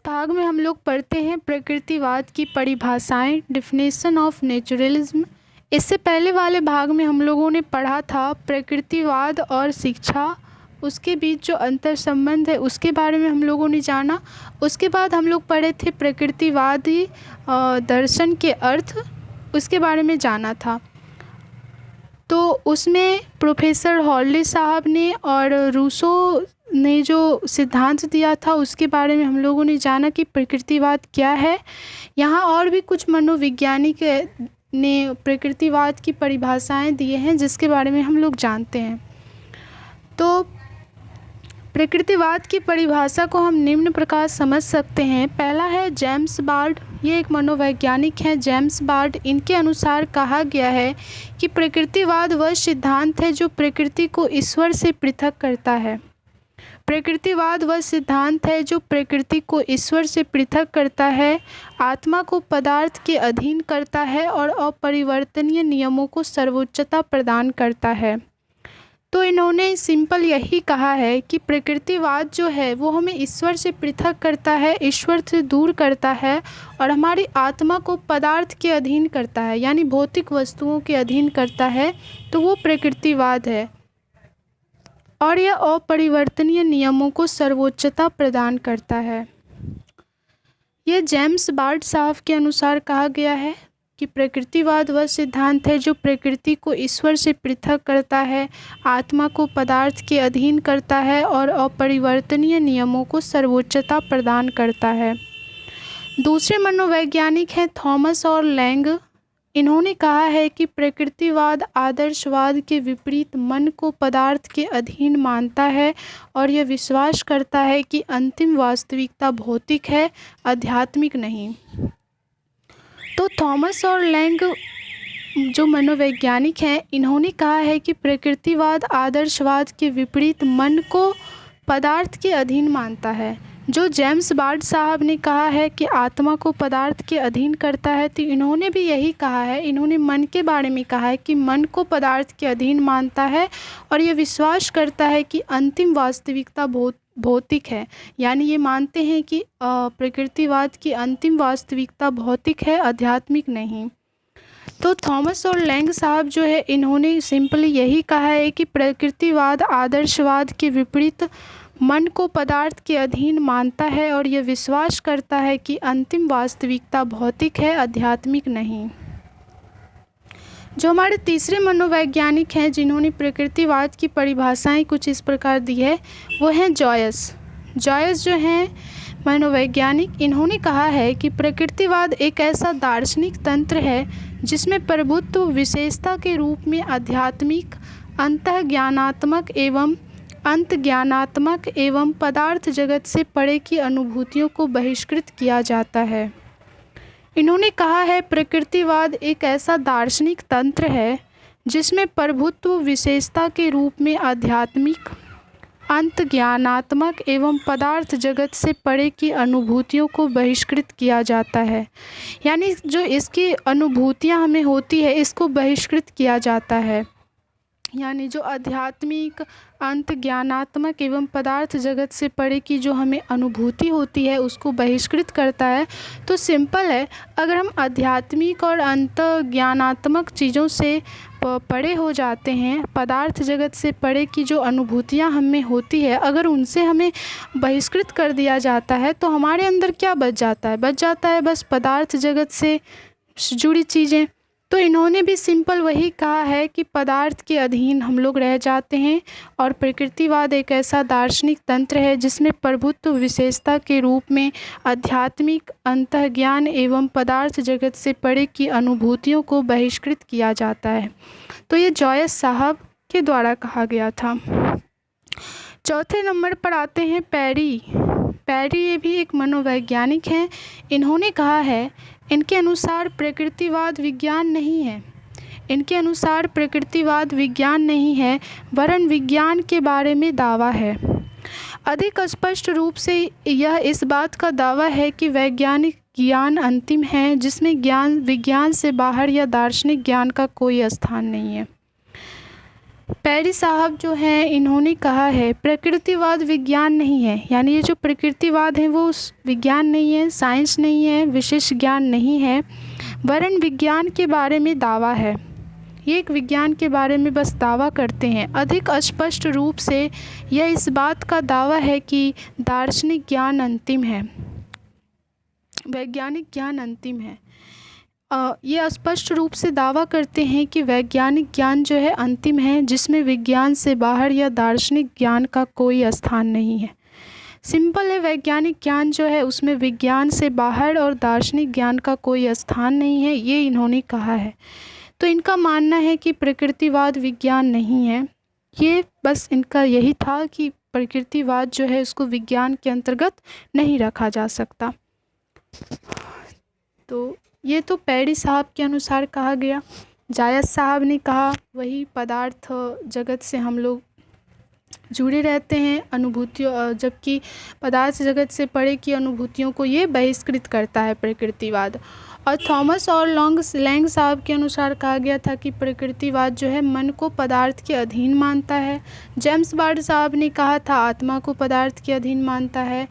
भाग में हम लोग पढ़ते हैं प्रकृतिवाद की परिभाषाएं, डेफिनेशन ऑफ नेचुरलिज्म। इससे पहले वाले भाग में हम लोगों ने पढ़ा था प्रकृतिवाद और शिक्षा, उसके बीच जो अंतर संबंध है उसके बारे में हम लोगों ने जाना। उसके बाद हम लोग पढ़े थे प्रकृतिवादी दर्शन के अर्थ, उसके बारे में जाना था। तो उसमें प्रोफेसर हॉर्ले साहब ने और रूसो ने जो सिद्धांत दिया था उसके बारे में हम लोगों ने जाना कि प्रकृतिवाद क्या है। यहाँ और भी कुछ मनोवैज्ञानिक ने प्रकृतिवाद की परिभाषाएं दिए हैं जिसके बारे में हम लोग जानते हैं। तो प्रकृतिवाद की परिभाषा को हम निम्न प्रकार समझ सकते हैं। पहला है जेम्स बार्ड, ये एक मनोवैज्ञानिक हैं जेम्स बार्ड। इनके अनुसार कहा गया है कि प्रकृतिवाद वह सिद्धांत है जो प्रकृति को ईश्वर से पृथक करता है। प्रकृतिवाद वह सिद्धांत है जो प्रकृति को ईश्वर से पृथक करता है, आत्मा को पदार्थ के अधीन करता है और अपरिवर्तनीय नियमों को सर्वोच्चता प्रदान करता है। तो इन्होंने सिंपल यही कहा है कि प्रकृतिवाद जो है वो हमें ईश्वर से पृथक करता है, ईश्वर से दूर करता है और हमारी आत्मा को पदार्थ के अधीन करता है, यानी भौतिक वस्तुओं के अधीन करता है। तो वो प्रकृतिवाद है और यह अपरिवर्तनीय नियमों को सर्वोच्चता प्रदान करता है। ये जेम्स बार्ड साहब के अनुसार कहा गया है कि प्रकृतिवाद वह सिद्धांत है जो प्रकृति को ईश्वर से पृथक करता है, आत्मा को पदार्थ के अधीन करता है और अपरिवर्तनीय नियमों को सर्वोच्चता प्रदान करता है। दूसरे मनोवैज्ञानिक हैं थॉमस और लैंग। इन्होंने कहा है कि प्रकृतिवाद आदर्शवाद के विपरीत मन को पदार्थ के अधीन मानता है और यह विश्वास करता है कि अंतिम वास्तविकता भौतिक है, आध्यात्मिक नहीं। तो थॉमस और लैंग जो मनोवैज्ञानिक हैं, इन्होंने कहा है कि प्रकृतिवाद आदर्शवाद के विपरीत मन को पदार्थ के अधीन मानता है। जो जेम्स बार्ड साहब ने कहा है कि आत्मा को पदार्थ के अधीन करता है, तो इन्होंने भी यही कहा है। इन्होंने मन के बारे में कहा है कि मन को पदार्थ के अधीन मानता है और ये विश्वास करता है कि अंतिम वास्तविकता भौतिक है, यानी ये मानते हैं कि प्रकृतिवाद की अंतिम वास्तविकता भौतिक है, आध्यात्मिक नहीं। तो थॉमस और लैंग साहब जो है इन्होंने सिंपली यही कहा है कि प्रकृतिवाद आदर्शवाद के विपरीत मन को पदार्थ के अधीन मानता है और यह विश्वास करता है कि अंतिम वास्तविकता भौतिक है, आध्यात्मिक नहीं। जो हमारे तीसरे मनोवैज्ञानिक हैं जिन्होंने प्रकृतिवाद की परिभाषाएं कुछ इस प्रकार दी है, वो हैं जॉयस। जॉयस जो हैं मनोवैज्ञानिक, इन्होंने कहा है कि प्रकृतिवाद एक ऐसा दार्शनिक तंत्र है जिसमें प्रभुत्व विशेषता के रूप में आध्यात्मिक, अंतज्ञानात्मक एवं पदार्थ जगत से परे की अनुभूतियों को बहिष्कृत किया जाता है। इन्होंने कहा है प्रकृतिवाद एक ऐसा दार्शनिक तंत्र है जिसमें प्रभुत्व विशेषता के रूप में आध्यात्मिक, अंतज्ञानात्मक एवं पदार्थ जगत से परे की अनुभूतियों को बहिष्कृत किया जाता है, यानी जो इसकी अनुभूतियां हमें होती है इसको बहिष्कृत किया जाता है, यानी जो आध्यात्मिक, अंतज्ञानात्मक एवं पदार्थ जगत से परे की जो हमें अनुभूति होती है उसको बहिष्कृत करता है। तो सिंपल है, अगर हम आध्यात्मिक और अंतज्ञानात्मक चीज़ों से परे हो जाते हैं, पदार्थ जगत से परे की जो अनुभूतियां हमें होती है अगर उनसे हमें बहिष्कृत कर दिया जाता है तो हमारे अंदर क्या बच जाता है? बच जाता है बस पदार्थ जगत से जुड़ी चीज़ें। तो इन्होंने भी सिंपल वही कहा है कि पदार्थ के अधीन हम लोग रह जाते हैं और प्रकृतिवाद एक ऐसा दार्शनिक तंत्र है जिसमें प्रभुत्व विशेषता के रूप में आध्यात्मिक, अंतर्ज्ञान एवं पदार्थ जगत से परे की अनुभूतियों को बहिष्कृत किया जाता है। तो ये जॉयस साहब के द्वारा कहा गया था। चौथे नंबर पर आते हैं पैरी। पैरी ये भी एक मनोवैज्ञानिक हैं। इन्होंने कहा है, इनके अनुसार प्रकृतिवाद विज्ञान नहीं है। इनके अनुसार प्रकृतिवाद विज्ञान नहीं है वरन विज्ञान के बारे में दावा है। अधिक स्पष्ट रूप से यह इस बात का दावा है कि वैज्ञानिक ज्ञान अंतिम है जिसमें ज्ञान विज्ञान से बाहर या दार्शनिक ज्ञान का कोई स्थान नहीं है। पेरी साहब जो हैं इन्होंने कहा है प्रकृतिवाद विज्ञान नहीं है, यानी ये जो प्रकृतिवाद है वो विज्ञान नहीं है, साइंस नहीं है, विशेष ज्ञान नहीं है, वरन विज्ञान के बारे में दावा है। ये एक विज्ञान के बारे में बस दावा करते हैं। अधिक स्पष्ट रूप से यह इस बात का दावा है कि दार्शनिक ज्ञान अंतिम है, वैज्ञानिक ज्ञान अंतिम है। ये स्पष्ट रूप से दावा करते हैं कि वैज्ञानिक ज्ञान जो है अंतिम है, जिसमें विज्ञान से बाहर या दार्शनिक ज्ञान का कोई स्थान नहीं है। सिंपल है, वैज्ञानिक ज्ञान जो है उसमें विज्ञान से बाहर और दार्शनिक ज्ञान का कोई स्थान नहीं है, ये इन्होंने कहा है। तो इनका मानना है कि प्रकृतिवाद विज्ञान नहीं है। ये बस इनका यही था कि प्रकृतिवाद जो है उसको विज्ञान के अंतर्गत नहीं रखा जा सकता। तो ये तो पेरी साहब के अनुसार कहा गया। जायस साहब ने कहा वही पदार्थ जगत से हम लोग जुड़े रहते हैं अनुभूतियों, जबकि पदार्थ जगत से परे की अनुभूतियों को ये बहिष्कृत करता है प्रकृतिवाद। और थॉमस और लैंग साहब के अनुसार कहा गया था कि प्रकृतिवाद जो है मन को पदार्थ के अधीन मानता है। जेम्स बार्ड साहब ने कहा था आत्मा को पदार्थ के अधीन मानता है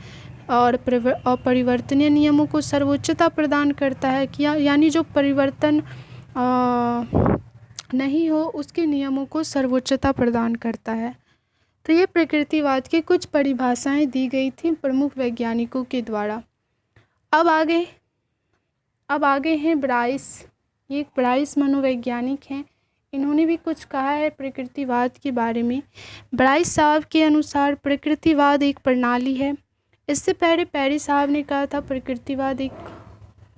और अपरिवर्तनीय नियमों को सर्वोच्चता प्रदान करता है, कि यानी जो परिवर्तन नहीं हो उसके नियमों को सर्वोच्चता प्रदान करता है। तो ये प्रकृतिवाद की कुछ परिभाषाएं दी गई थी प्रमुख वैज्ञानिकों के द्वारा। अब आगे हैं ब्राइस। ये एक ब्राइस मनोवैज्ञानिक हैं, इन्होंने भी कुछ कहा है प्रकृतिवाद के बारे में। ब्राइस साहब के अनुसार प्रकृतिवाद एक प्रणाली है। इससे पहले पेरी साहब ने कहा था प्रकृतिवाद एक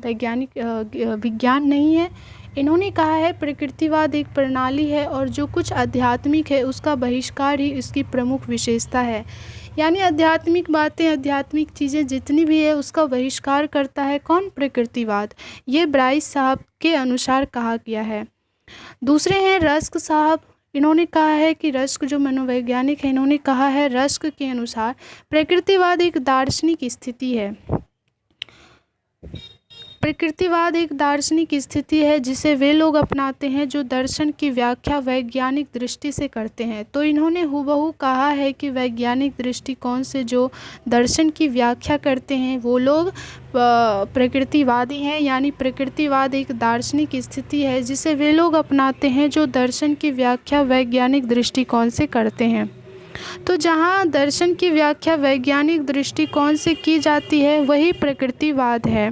विज्ञान नहीं है। इन्होंने कहा है प्रकृतिवाद एक प्रणाली है और जो कुछ आध्यात्मिक है उसका बहिष्कार ही इसकी प्रमुख विशेषता है। यानी आध्यात्मिक बातें, आध्यात्मिक चीज़ें जितनी भी है उसका बहिष्कार करता है कौन? प्रकृतिवाद। ये ब्राइस साहब के अनुसार कहा गया है। दूसरे हैं रस्क साहब। इन्होंने कहा है कि रस्क जो मनोवैज्ञानिक है, इन्होंने कहा है रस्क के अनुसार प्रकृतिवाद एक दार्शनिक स्थिति है। प्रकृतिवाद एक दार्शनिक स्थिति है जिसे वे लोग अपनाते हैं जो दर्शन की व्याख्या वैज्ञानिक दृष्टि से करते हैं। तो इन्होंने हूबहू कहा है कि वैज्ञानिक दृष्टिकोण से जो दर्शन की व्याख्या करते हैं वो लोग प्रकृतिवादी हैं। यानी प्रकृतिवाद एक दार्शनिक स्थिति है जिसे वे लोग अपनाते हैं जो दर्शन की व्याख्या वैज्ञानिक दृष्टिकोण से करते हैं। तो जहाँ दर्शन की व्याख्या वैज्ञानिक दृष्टिकोण से की जाती है वही प्रकृतिवाद है।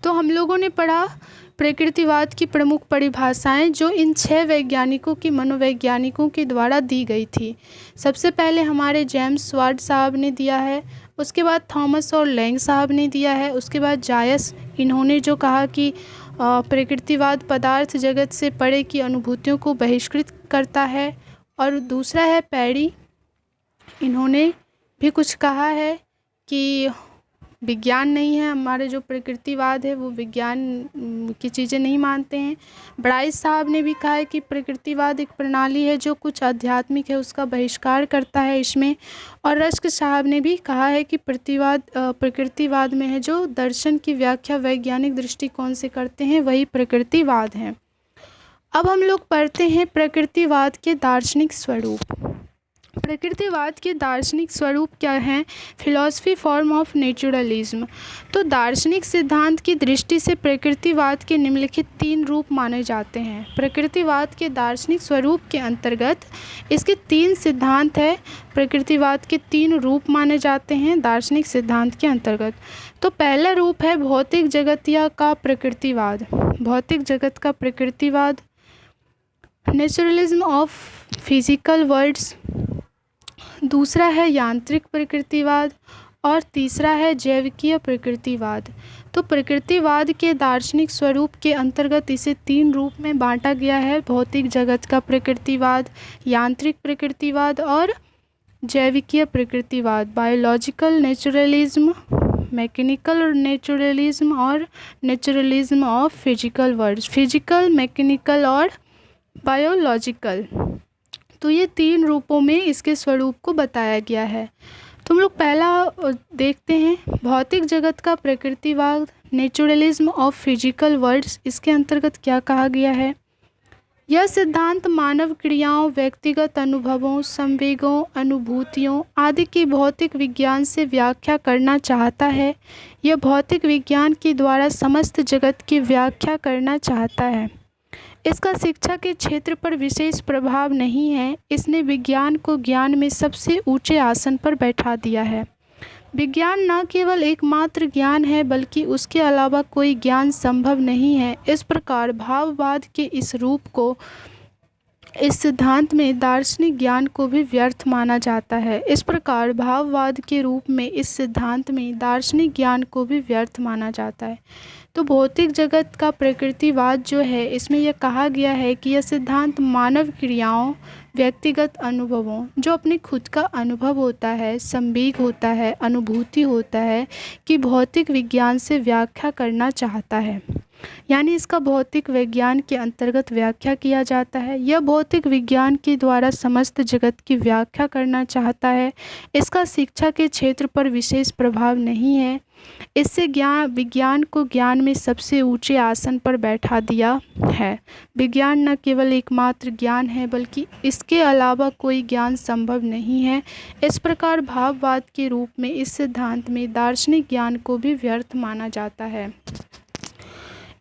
तो हम लोगों ने पढ़ा प्रकृतिवाद की प्रमुख परिभाषाएं जो इन 6 वैज्ञानिकों की मनोवैज्ञानिकों के द्वारा दी गई थी। सबसे पहले हमारे जेम्स वार्ड साहब ने दिया है, उसके बाद थॉमस और लैंग साहब ने दिया है, उसके बाद जायस, इन्होंने जो कहा कि प्रकृतिवाद पदार्थ जगत से परे की अनुभूतियों को बहिष्कृत करता है, और दूसरा है पेरी, इन्होंने भी कुछ कहा है कि विज्ञान नहीं है, हमारे जो प्रकृतिवाद है वो विज्ञान की चीज़ें नहीं मानते हैं। ब्राइस साहब ने भी कहा है कि प्रकृतिवाद एक प्रणाली है जो कुछ आध्यात्मिक है उसका बहिष्कार करता है इसमें। और रस्क साहब ने भी कहा है कि प्रकृतिवाद में है जो दर्शन की व्याख्या वैज्ञानिक दृष्टिकोण से करते हैं वही प्रकृतिवाद है। अब हम लोग पढ़ते हैं प्रकृतिवाद के दार्शनिक स्वरूप। प्रकृतिवाद के दार्शनिक स्वरूप क्या हैं? Philosophy form of naturalism. तो दार्शनिक सिद्धांत की दृष्टि से प्रकृतिवाद के निम्नलिखित 3 रूप माने जाते हैं। प्रकृतिवाद के दार्शनिक स्वरूप के अंतर्गत इसके 3 सिद्धांत है। प्रकृतिवाद के 3 रूप माने जाते हैं दार्शनिक सिद्धांत के अंतर्गत। तो पहला रूप है भौतिक जगतिया का प्रकृतिवाद, भौतिक जगत का प्रकृतिवाद, नेचुरलिज्म ऑफ फिजिकल वर्ल्ड्स। दूसरा है यांत्रिक प्रकृतिवाद और तीसरा है जैविकीय प्रकृतिवाद। तो प्रकृतिवाद के दार्शनिक स्वरूप के अंतर्गत इसे 3 रूप में बांटा गया है: भौतिक जगत का प्रकृतिवाद, यांत्रिक प्रकृतिवाद और जैविकीय प्रकृतिवाद। बायोलॉजिकल नेचुरलिज्म, मैकेनिकल नेचुरलिज्म और naturalism of physical worlds, physical, mechanical और बायोलॉजिकल। तो ये 3 रूपों में इसके स्वरूप को बताया गया है। तो हम लोग पहला देखते हैं भौतिक जगत का प्रकृतिवाद, नेचुरलिज्म ऑफ फिजिकल वर्ल्ड्स, इसके अंतर्गत क्या कहा गया है? यह सिद्धांत मानव क्रियाओं, व्यक्तिगत अनुभवों, संवेगों, अनुभूतियों आदि की भौतिक विज्ञान से व्याख्या करना चाहता है। यह भौतिक विज्ञान के द्वारा समस्त जगत की व्याख्या करना चाहता है। इसका शिक्षा के क्षेत्र पर विशेष प्रभाव नहीं है। इसने विज्ञान को ज्ञान में सबसे ऊंचे आसन पर बैठा दिया है। विज्ञान न केवल एकमात्र ज्ञान है, बल्कि उसके अलावा कोई ज्ञान संभव नहीं है। इस प्रकार भाववाद के इस रूप को, इस सिद्धांत में दार्शनिक ज्ञान को भी व्यर्थ माना जाता है। इस प्रकार भाववाद के रूप में इस सिद्धांत में दार्शनिक ज्ञान को भी व्यर्थ माना जाता है। तो भौतिक जगत का प्रकृतिवाद जो है, इसमें यह कहा गया है कि यह सिद्धांत मानव क्रियाओं, व्यक्तिगत अनुभवों, जो अपने खुद का अनुभव होता है, संवेग होता है, अनुभूति होता है, कि भौतिक विज्ञान से व्याख्या करना चाहता है। यानी इसका भौतिक विज्ञान के अंतर्गत व्याख्या किया जाता है। यह भौतिक विज्ञान के द्वारा समस्त जगत की व्याख्या करना चाहता है। इसका शिक्षा के क्षेत्र पर विशेष प्रभाव नहीं है। इससे विज्ञान को ज्ञान में सबसे ऊंचे आसन पर बैठा दिया है। विज्ञान न केवल एकमात्र ज्ञान है, बल्कि इसके अलावा कोई ज्ञान संभव नहीं है। इस प्रकार भाववाद के रूप में इस सिद्धांत में दार्शनिक ज्ञान को भी व्यर्थ माना जाता है।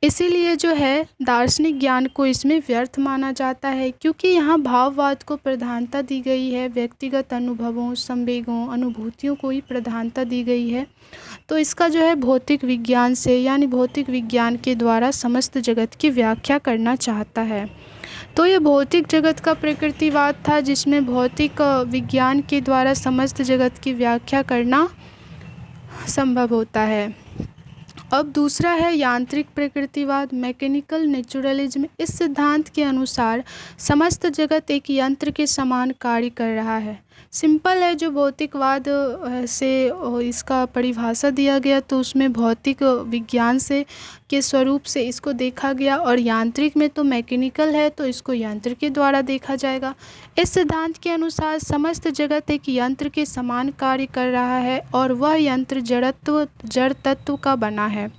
इसीलिए जो है दार्शनिक ज्ञान को इसमें व्यर्थ माना जाता है, क्योंकि यहाँ भाववाद को प्रधानता दी गई है, व्यक्तिगत अनुभवों, संवेगों, अनुभूतियों को ही प्रधानता दी गई है। तो इसका जो है भौतिक विज्ञान से, यानी भौतिक विज्ञान के द्वारा समस्त जगत की व्याख्या करना चाहता है। तो ये भौतिक जगत का प्रकृतिवाद था, जिसमें भौतिक विज्ञान के द्वारा समस्त जगत की व्याख्या करना संभव होता है। अब दूसरा है यांत्रिक प्रकृतिवाद, मैकेनिकल नेचुरलिज्म। इस सिद्धांत के अनुसार समस्त जगत एक यंत्र के समान कार्य कर रहा है। सिंपल है, जो भौतिकवाद से इसका परिभाषा दिया गया, तो उसमें भौतिक विज्ञान से के स्वरूप से इसको देखा गया, और यांत्रिक में तो मैकेनिकल है, तो इसको यंत्र के द्वारा देखा जाएगा। इस सिद्धांत के अनुसार समस्त जगत एक यंत्र के समान कार्य कर रहा है, और वह यंत्र जड़ तत्व का बना है,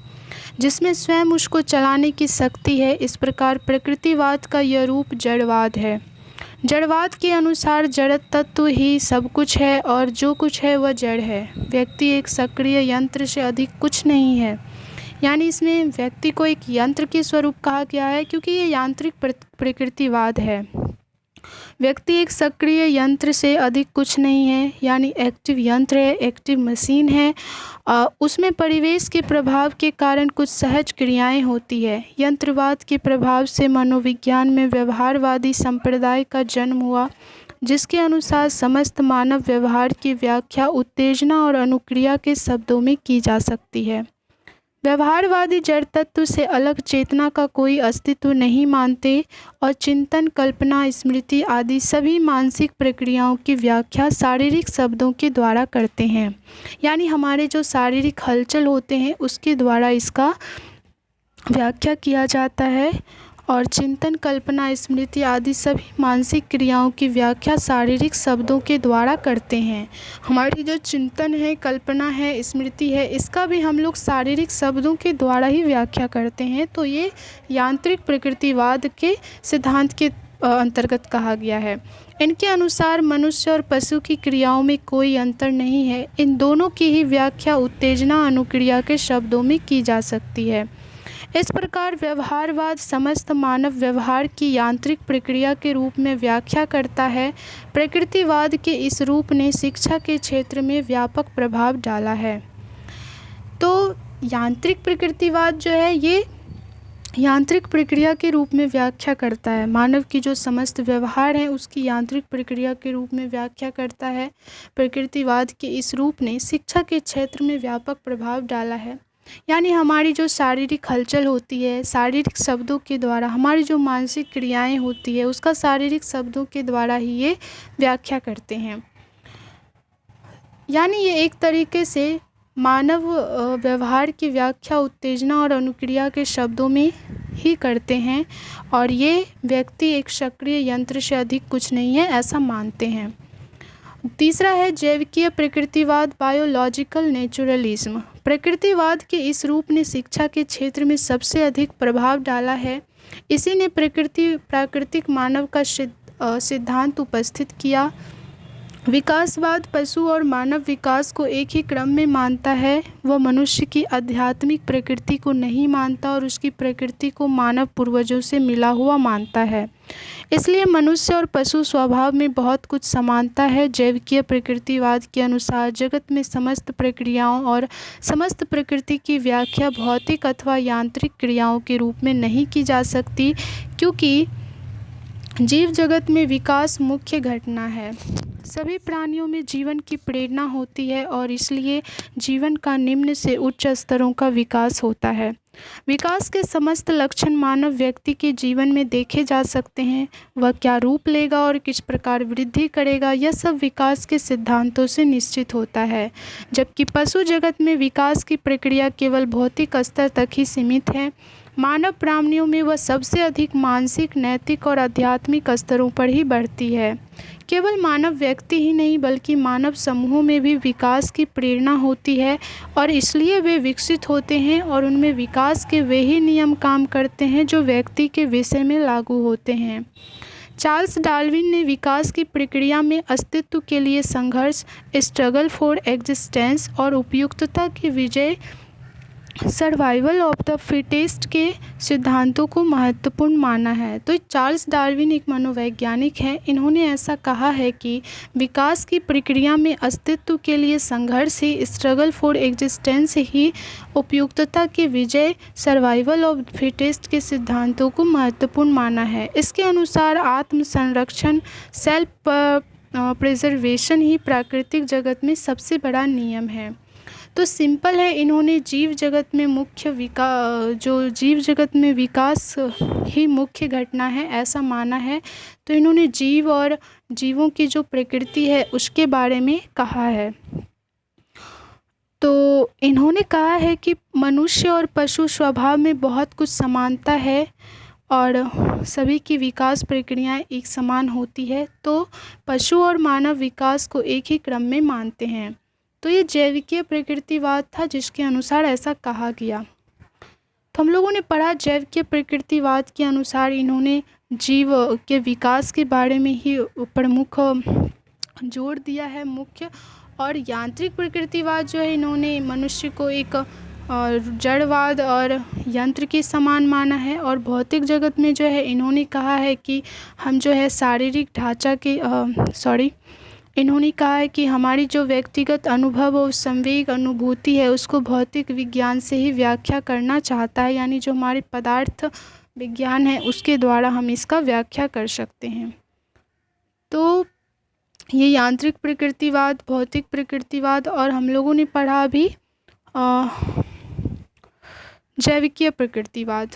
जिसमें स्वयं उसको चलाने की शक्ति है। इस प्रकार प्रकृतिवाद का यह रूप जड़वाद है। जड़वाद के अनुसार जड़ तत्व ही सब कुछ है, और जो कुछ है वह जड़ है। व्यक्ति एक सक्रिय यंत्र से अधिक कुछ नहीं है। यानी इसमें व्यक्ति को एक यंत्र के स्वरूप कहा गया है, क्योंकि ये यांत्रिक प्रकृतिवाद है। व्यक्ति एक सक्रिय यंत्र से अधिक कुछ नहीं है, यानी एक्टिव यंत्र है, एक्टिव मशीन है। उसमें परिवेश के प्रभाव के कारण कुछ सहज क्रियाएं होती है। यंत्रवाद के प्रभाव से मनोविज्ञान में व्यवहारवादी संप्रदाय का जन्म हुआ, जिसके अनुसार समस्त मानव व्यवहार की व्याख्या उत्तेजना और अनुक्रिया के शब्दों में की जा सकती है। व्यवहारवादी जड़ तत्व से अलग चेतना का कोई अस्तित्व नहीं मानते, और चिंतन, कल्पना, स्मृति आदि सभी मानसिक प्रक्रियाओं की व्याख्या शारीरिक शब्दों के द्वारा करते हैं। यानी हमारे जो शारीरिक हलचल होते हैं, उसके द्वारा इसका व्याख्या किया जाता है। और चिंतन, कल्पना, स्मृति आदि सभी मानसिक क्रियाओं की व्याख्या शारीरिक शब्दों के द्वारा करते हैं। हमारी जो चिंतन है, कल्पना है, स्मृति है, इसका भी हम लोग शारीरिक शब्दों के द्वारा ही व्याख्या करते हैं। तो ये यांत्रिक प्रकृतिवाद के सिद्धांत के अंतर्गत कहा गया है। इनके अनुसार मनुष्य और पशु की क्रियाओं में कोई अंतर नहीं है। इन दोनों की ही व्याख्या उत्तेजना, अनुक्रिया के शब्दों में की जा सकती है। इस प्रकार व्यवहारवाद समस्त मानव व्यवहार की यांत्रिक प्रक्रिया के रूप में व्याख्या करता है। प्रकृतिवाद के इस रूप ने शिक्षा के क्षेत्र में व्यापक प्रभाव डाला है। तो यांत्रिक प्रकृतिवाद जो है, ये यांत्रिक प्रक्रिया के रूप में व्याख्या करता है। मानव की जो समस्त व्यवहार है, उसकी यांत्रिक प्रक्रिया के रूप में व्याख्या करता है। प्रकृतिवाद के इस रूप ने शिक्षा के क्षेत्र में व्यापक प्रभाव डाला है। यानी हमारी जो शारीरिक हलचल होती है, शारीरिक शब्दों के द्वारा हमारी जो मानसिक क्रियाएं होती है, उसका शारीरिक शब्दों के द्वारा ही ये व्याख्या करते हैं। यानी ये एक तरीके से मानव व्यवहार की व्याख्या उत्तेजना और अनुक्रिया के शब्दों में ही करते हैं, और ये व्यक्ति एक सक्रिय यंत्र से अधिक कुछ नहीं है, ऐसा मानते हैं। तीसरा है जैविकीय प्रकृतिवाद, बायोलॉजिकल नेचुरलिज्म। प्रकृतिवाद के इस रूप ने शिक्षा के क्षेत्र में सबसे अधिक प्रभाव डाला है। इसी ने प्राकृतिक मानव का सिद्धांत उपस्थित किया। विकासवाद पशु और मानव विकास को एक ही क्रम में मानता है। वह मनुष्य की आध्यात्मिक प्रकृति को नहीं मानता और उसकी प्रकृति को मानव पूर्वजों से मिला हुआ मानता है। इसलिए मनुष्य और पशु स्वभाव में बहुत कुछ समानता है। जैविकीय प्रकृतिवाद के अनुसार जगत में समस्त प्रक्रियाओं और समस्त प्रकृति की व्याख्या भौतिक अथवा यांत्रिक क्रियाओं के रूप में नहीं की जा सकती, क्योंकि जीव जगत में विकास मुख्य घटना है। सभी प्राणियों में जीवन की प्रेरणा होती है और इसलिए जीवन का निम्न से उच्च स्तरों का विकास होता है। विकास के समस्त लक्षण मानव व्यक्ति के जीवन में देखे जा सकते हैं। वह क्या रूप लेगा और किस प्रकार वृद्धि करेगा, यह सब विकास के सिद्धांतों से निश्चित होता है। जबकि पशु जगत में विकास की प्रक्रिया केवल भौतिक स्तर तक ही सीमित है। मानव प्राणियों में वह सबसे अधिक मानसिक, नैतिक और आध्यात्मिक स्तरों पर ही बढ़ती है। केवल मानव व्यक्ति ही नहीं बल्कि मानव समूहों में भी विकास की प्रेरणा होती है और इसलिए वे विकसित होते हैं और उनमें विकास के वे ही नियम काम करते हैं जो व्यक्ति के विषय में लागू होते हैं। चार्ल्स डार्विन ने विकास की प्रक्रिया में अस्तित्व के लिए संघर्ष, स्ट्रगल फॉर एग्जिस्टेंस और उपयुक्तता की विजय, सर्वाइवल ऑफ द फिटेस्ट के सिद्धांतों को महत्वपूर्ण माना है। तो चार्ल्स डार्विन एक मनोवैज्ञानिक हैं। इन्होंने ऐसा कहा है कि विकास की प्रक्रिया में अस्तित्व के लिए संघर्ष ही, स्ट्रगल फॉर एग्जिस्टेंस ही, उपयुक्तता की विजय, सर्वाइवल ऑफ फिटेस्ट के सिद्धांतों को महत्वपूर्ण माना है। इसके अनुसार आत्म संरक्षण, सेल्फ प्रिजर्वेशन ही प्राकृतिक जगत में सबसे बड़ा नियम है। तो सिंपल है, इन्होंने जीव जगत में विकास ही मुख्य घटना है ऐसा माना है। तो इन्होंने जीव और जीवों की जो प्रकृति है उसके बारे में कहा है। तो इन्होंने कहा है कि मनुष्य और पशु स्वभाव में बहुत कुछ समानता है और सभी की विकास प्रक्रियाएं एक समान होती है। तो पशु और मानव विकास को एक ही क्रम में मानते हैं। तो ये जैविकीय प्रकृतिवाद था जिसके अनुसार ऐसा कहा गया। तो हम लोगों ने पढ़ा जैविकीय प्रकृतिवाद के अनुसार इन्होंने जीव के विकास के बारे में ही प्रमुख जोर दिया है मुख्य। और यांत्रिक प्रकृतिवाद जो है, इन्होंने मनुष्य को एक जड़वाद और यंत्र के समान माना है। और भौतिक जगत में जो है इन्होंने कहा है कि हम जो है शारीरिक ढांचा के इन्होंने कहा है कि हमारी जो व्यक्तिगत अनुभव और संवेग अनुभूति है उसको भौतिक विज्ञान से ही व्याख्या करना चाहता है, यानी जो हमारे पदार्थ विज्ञान है उसके द्वारा हम इसका व्याख्या कर सकते हैं। तो ये यांत्रिक प्रकृतिवाद, भौतिक प्रकृतिवाद और हम लोगों ने पढ़ा अभी जैविकीय प्रकृतिवाद।